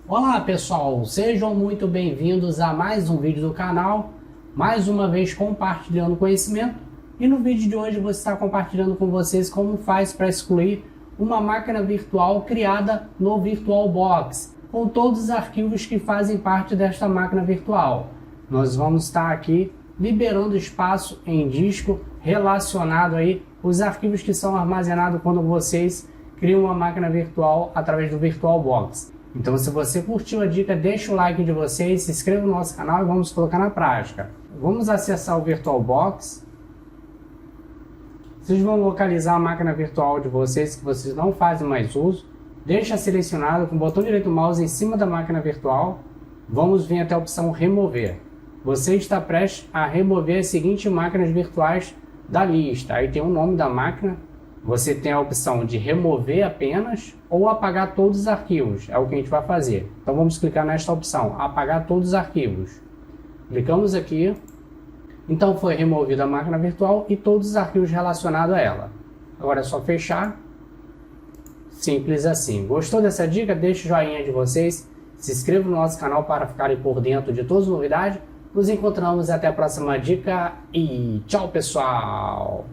Olá pessoal, sejam muito bem-vindos a mais um vídeo do canal, mais uma vez compartilhando conhecimento, e no vídeo de hoje vou estar compartilhando com vocês como faz para excluir uma máquina virtual criada no VirtualBox, com todos os arquivos que fazem parte desta máquina virtual. Nós vamos estar aqui liberando espaço em disco relacionado aí os arquivos que são armazenados quando vocês criam uma máquina virtual através do VirtualBox. Então, se você curtiu a dica, deixa o like de vocês, se inscreva no nosso canal e vamos colocar na prática. Vamos acessar o VirtualBox. Vocês vão localizar a máquina virtual de vocês que vocês não fazem mais uso. Deixa selecionado com o botão direito do mouse em cima da máquina virtual. Vamos vir até a opção remover. Você está prestes a remover as seguintes máquinas virtuais da lista. Aí tem o nome da máquina. Você tem a opção de remover apenas ou apagar todos os arquivos. É o que a gente vai fazer. Então vamos clicar nesta opção, apagar todos os arquivos. Clicamos aqui. Então foi removida a máquina virtual e todos os arquivos relacionados a ela. Agora é só fechar. Simples assim. Gostou dessa dica? Deixe o joinha de vocês. Se inscreva no nosso canal para ficarem por dentro de todas as novidades. Nos encontramos até a próxima dica e tchau pessoal!